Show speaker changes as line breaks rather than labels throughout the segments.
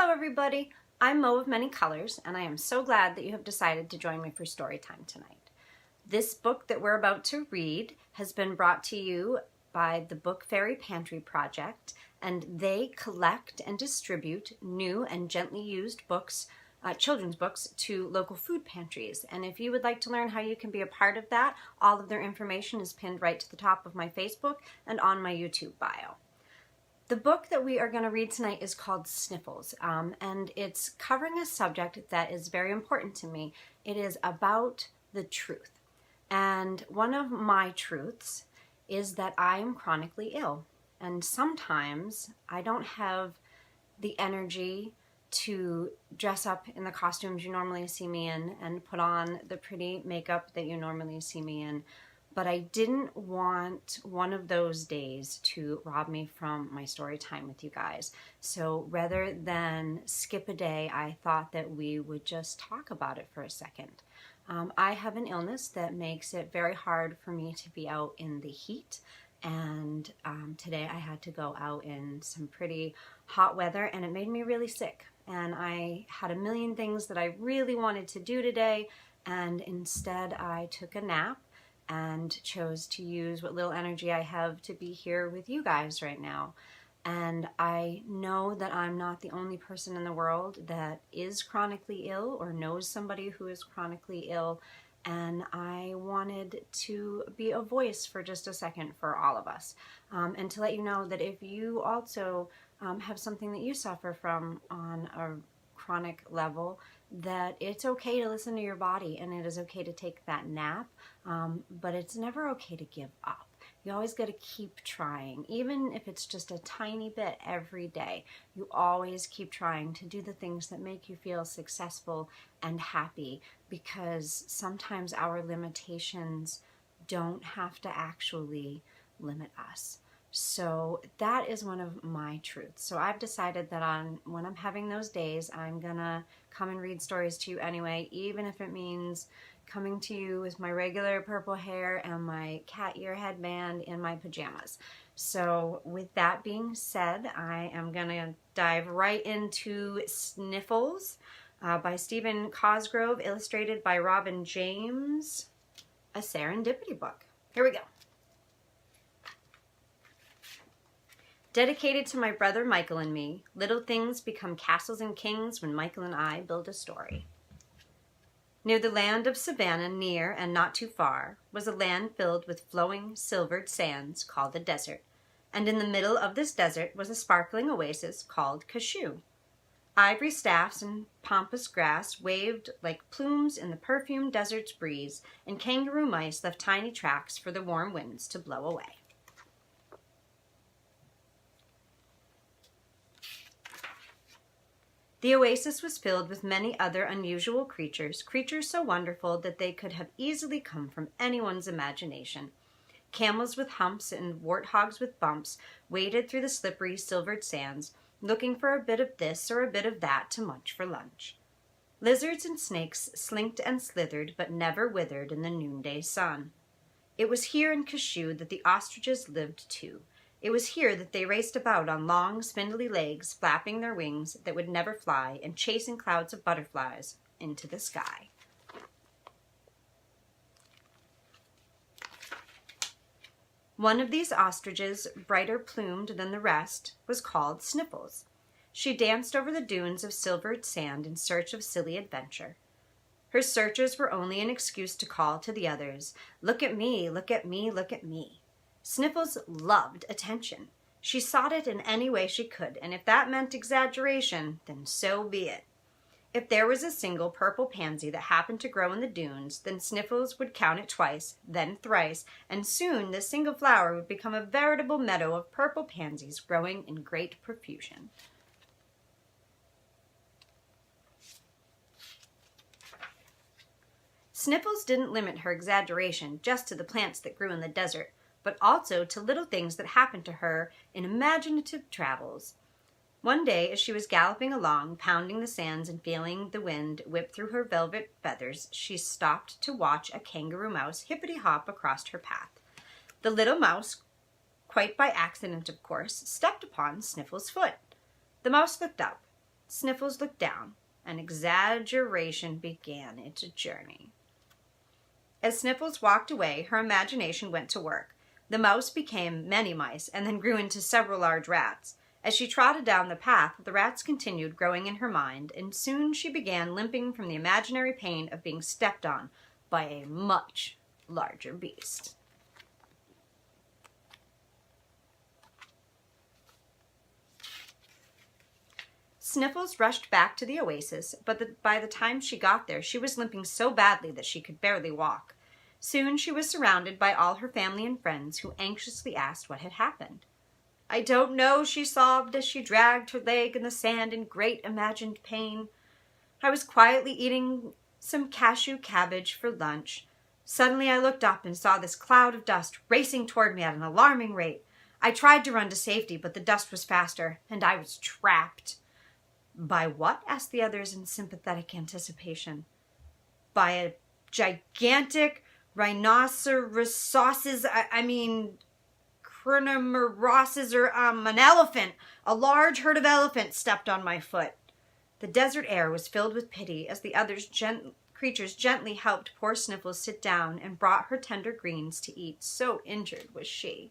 Hello everybody, I'm Mo of Many Colors, and I am so glad that you have decided to join me for story time tonight. This book that we're about to read has been brought to you by the Book Fairy Pantry Project, and they collect and distribute new and gently used books, children's books, to local food pantries. And if you would like to learn how you can be a part of that, all of their information is pinned right to the top of my Facebook and on my YouTube bio. The book that we are going to read tonight is called Sniffles, and it's covering a subject that is very important to me. It is about the truth. And one of my truths is that I am chronically ill. And sometimes I don't have the energy to dress up in the costumes you normally see me in and put on the pretty makeup that you normally see me in. But I didn't want one of those days to rob me from my story time with you guys. So rather than skip a day, I thought that we would just talk about it for a second. I have an illness that makes it very hard for me to be out in the heat. And today I had to go out in some pretty hot weather, and it made me really sick. And I had a million things that I really wanted to do today, and instead I took a nap and chose to use what little energy I have to be here with you guys right now. And I know that I'm not the only person in the world that is chronically ill or knows somebody who is chronically ill, and I wanted to be a voice for just a second for all of us, and to let you know that if you also have something that you suffer from on a chronic level, that it's okay to listen to your body, and it is okay to take that nap, but it's never okay to give up. You always got to keep trying, even if it's just a tiny bit every day. You always keep trying to do the things that make you feel successful and happy, because sometimes our limitations don't have to actually limit us. So that is one of my truths. So I've decided that when I'm having those days, I'm gonna come and read stories to you anyway, even if it means coming to you with my regular purple hair and my cat ear headband in my pajamas. So with that being said, I am gonna dive right into Sniffles by Stephen Cosgrove, illustrated by Robin James, a serendipity book. Here we go. Dedicated to my brother Michael and me, little things become castles and kings when Michael and I build a story. Near the land of Savannah, near and not too far, was a land filled with flowing, silvered sands called a desert, and in the middle of this desert was a sparkling oasis called Cashew. Ivory staffs and pampas grass waved like plumes in the perfumed desert's breeze, and kangaroo mice left tiny tracks for the warm winds to blow away. The oasis was filled with many other unusual creatures, creatures so wonderful that they could have easily come from anyone's imagination. Camels with humps and warthogs with bumps waded through the slippery, silvered sands, looking for a bit of this or a bit of that to munch for lunch. Lizards and snakes slinked and slithered, but never withered in the noonday sun. It was here in Cashew that the ostriches lived too. It was here that they raced about on long, spindly legs, flapping their wings that would never fly and chasing clouds of butterflies into the sky. One of these ostriches, brighter plumed than the rest, was called Sniffles. She danced over the dunes of silvered sand in search of silly adventure. Her searches were only an excuse to call to the others, "Look at me, look at me, look at me." Sniffles loved attention. She sought it in any way she could, and if that meant exaggeration, then so be it. If there was a single purple pansy that happened to grow in the dunes, then Sniffles would count it twice, then thrice, and soon this single flower would become a veritable meadow of purple pansies growing in great profusion. Sniffles didn't limit her exaggeration just to the plants that grew in the desert, but also to little things that happened to her in imaginative travels. One day, as she was galloping along, pounding the sands and feeling the wind whip through her velvet feathers, she stopped to watch a kangaroo mouse hippity-hop across her path. The little mouse, quite by accident of course, stepped upon Sniffles' foot. The mouse looked up. Sniffles looked down, and exaggeration began its journey. As Sniffles walked away, her imagination went to work. The mouse became many mice and then grew into several large rats. As she trotted down the path, the rats continued growing in her mind, and soon she began limping from the imaginary pain of being stepped on by a much larger beast. Sniffles rushed back to the oasis, but by the time she got there, she was limping so badly that she could barely walk. Soon she was surrounded by all her family and friends, who anxiously asked what had happened. "I don't know," she sobbed as she dragged her leg in the sand in great imagined pain. "I was quietly eating some cashew cabbage for lunch. Suddenly I looked up and saw this cloud of dust racing toward me at an alarming rate. I tried to run to safety, but the dust was faster, and I was trapped." "By what?" asked the others in sympathetic anticipation. "By a gigantic rhinoceroses, Chronomeroses, or an elephant. A large herd of elephants stepped on my foot." The desert air was filled with pity as the creatures gently helped poor Sniffles sit down and brought her tender greens to eat. So injured was she.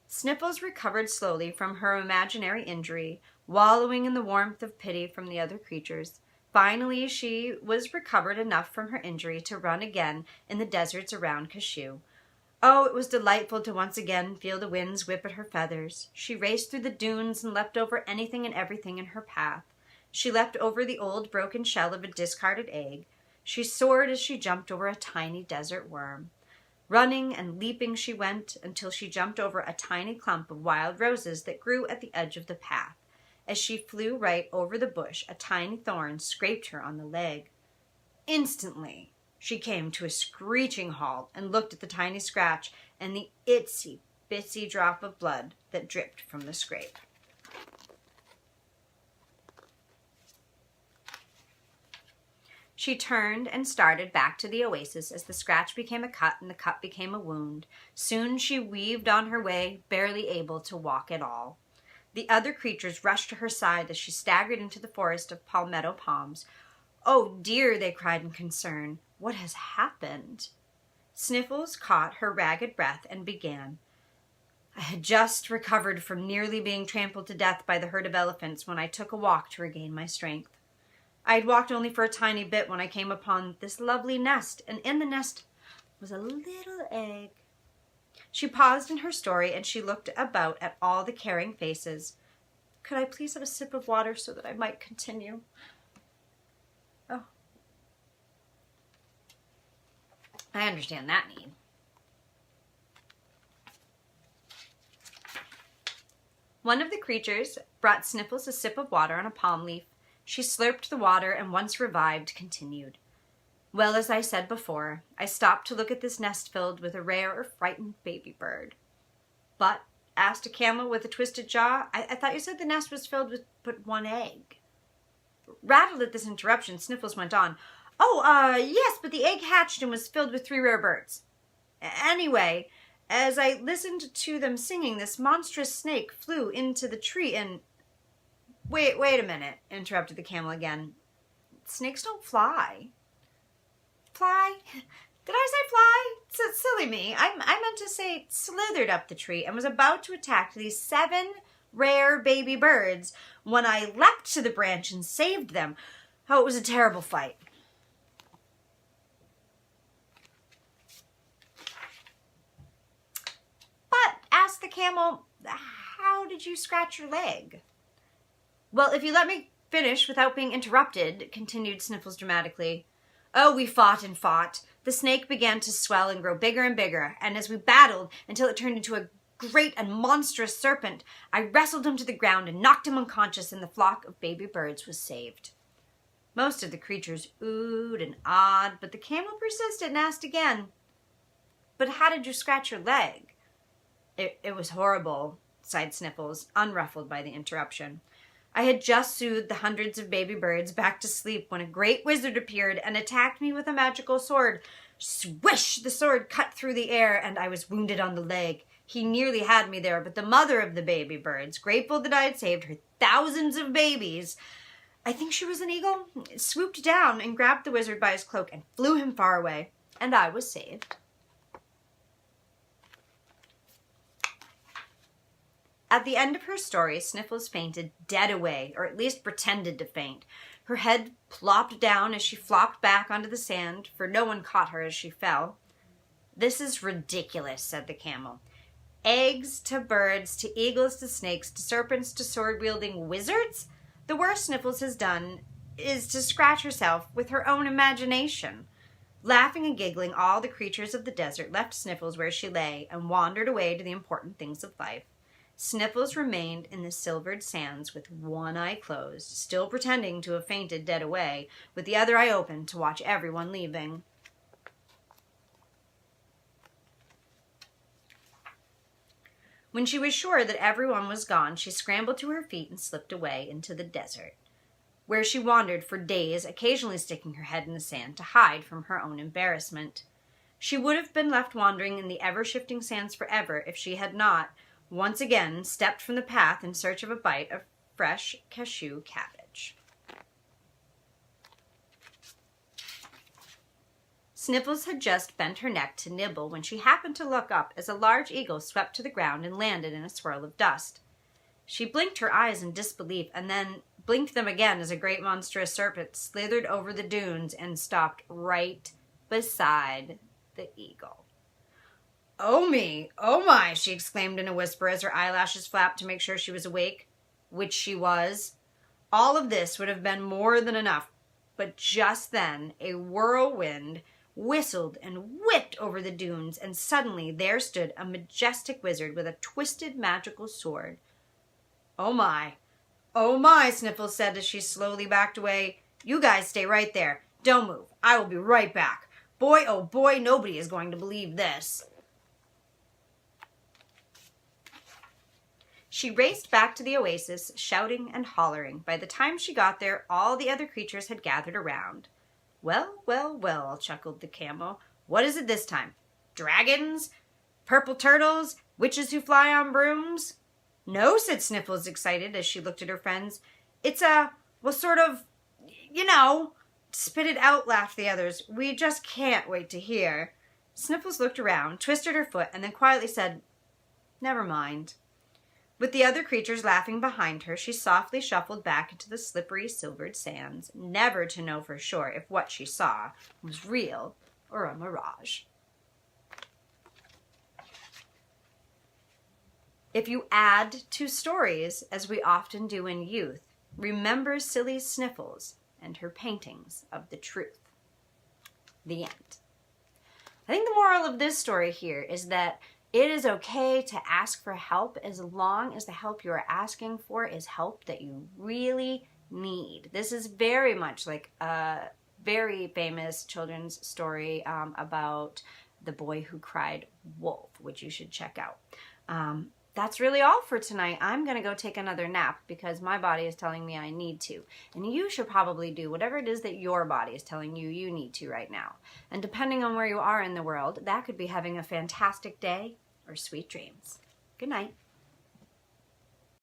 Sniffles recovered slowly from her imaginary injury, wallowing in the warmth of pity from the other creatures. Finally, she was recovered enough from her injury to run again in the deserts around Kashu. Oh, it was delightful to once again feel the winds whip at her feathers. She raced through the dunes and leapt over anything and everything in her path. She leapt over the old broken shell of a discarded egg. She soared as she jumped over a tiny desert worm. Running and leaping she went until she jumped over a tiny clump of wild roses that grew at the edge of the path. As she flew right over the bush, a tiny thorn scraped her on the leg. Instantly, she came to a screeching halt and looked at the tiny scratch and the itsy-bitsy drop of blood that dripped from the scrape. She turned and started back to the oasis as the scratch became a cut and the cut became a wound. Soon she weaved on her way, barely able to walk at all. The other creatures rushed to her side as she staggered into the forest of palmetto palms. "Oh dear," they cried in concern. "What has happened?" Sniffles caught her ragged breath and began. "I had just recovered from nearly being trampled to death by the herd of elephants when I took a walk to regain my strength. I had walked only for a tiny bit when I came upon this lovely nest, and in the nest was a little egg." She paused in her story and she looked about at all the caring faces. "Could I please have a sip of water so that I might continue?" "Oh, I understand that need." One of the creatures brought Sniffles a sip of water on a palm leaf. She slurped the water and, once revived, continued. "Well, as I said before, I stopped to look at this nest filled with a rare or frightened baby bird." "But," asked a camel with a twisted jaw, I thought you said the nest was filled with but one egg." Rattled at this interruption, Sniffles went on. Yes, but the egg hatched and was filled with 3 rare birds. Anyway, as I listened to them singing, this monstrous snake flew into the tree and—" Wait a minute," interrupted the camel again. "Snakes don't fly." "Fly? Did I say fly? Silly me. I meant to say slithered up the tree and was about to attack these 7 rare baby birds when I leapt to the branch and saved them. Oh, it was a terrible fight." "But," asked the camel, "how did you scratch your leg?" "Well, if you let me finish without being interrupted," continued Sniffles dramatically. "Oh, we fought and fought. The snake began to swell and grow bigger and bigger, and as we battled until it turned into a great and monstrous serpent, I wrestled him to the ground and knocked him unconscious, and the flock of baby birds was saved." Most of the creatures oohed and awed, but the camel persisted and asked again, "But how did you scratch your leg?" It was horrible," sighed Sniffles, unruffled by the interruption. "I had just soothed the hundreds of baby birds back to sleep when a great wizard appeared and attacked me with a magical sword. Swish! The sword cut through the air, and I was wounded on the leg. He nearly had me there, but the mother of the baby birds, grateful that I had saved her thousands of babies, I think she was an eagle, swooped down and grabbed the wizard by his cloak and flew him far away, and I was saved. At the end of her story, Sniffles fainted dead away, or at least pretended to faint. Her head plopped down as she flopped back onto the sand, for no one caught her as she fell. "This is ridiculous," said the camel. "Eggs to birds to eagles to snakes to serpents to sword-wielding wizards? The worst Sniffles has done is to scratch herself with her own imagination." Laughing and giggling, all the creatures of the desert left Sniffles where she lay and wandered away to the important things of life. Sniffles remained in the silvered sands with one eye closed, still pretending to have fainted dead away, with the other eye open to watch everyone leaving. When she was sure that everyone was gone, she scrambled to her feet and slipped away into the desert, where she wandered for days, occasionally sticking her head in the sand to hide from her own embarrassment. She would have been left wandering in the ever-shifting sands forever if she had not once again stepped from the path in search of a bite of fresh cashew cabbage. Sniffles had just bent her neck to nibble when she happened to look up as a large eagle swept to the ground and landed in a swirl of dust. She blinked her eyes in disbelief and then blinked them again as a great monstrous serpent slithered over the dunes and stopped right beside the eagle. "Oh me, oh my," she exclaimed in a whisper as her eyelashes flapped to make sure she was awake, which she was. All of this would have been more than enough, but just then a whirlwind whistled and whipped over the dunes, and suddenly there stood a majestic wizard with a twisted magical sword. "Oh my, Sniffles said as she slowly backed away. "You guys stay right there. Don't move. I will be right back. Boy, oh boy, nobody is going to believe this." She raced back to the oasis, shouting and hollering. By the time she got there, all the other creatures had gathered around. "Well, well, well," chuckled the camel. "What is it this time? Dragons? Purple turtles? Witches who fly on brooms?" "No," said Sniffles, excited as she looked at her friends. "It's sort of, Spit it out," laughed the others. "We just can't wait to hear." Sniffles looked around, twisted her foot, and then quietly said, "Never mind." With the other creatures laughing behind her, she softly shuffled back into the slippery silvered sands, never to know for sure if what she saw was real or a mirage. If you add to stories, as we often do in youth, remember silly Sniffles and her paintings of the truth. The end. I think the moral of this story here is that it is okay to ask for help as long as the help you are asking for is help that you really need. This is very much like a very famous children's story about the boy who cried wolf, which you should check out. That's really all for tonight. I'm going to go take another nap because my body is telling me I need to. And you should probably do whatever it is that your body is telling you you need to right now. And depending on where you are in the world, that could be having a fantastic day or sweet dreams. Good night.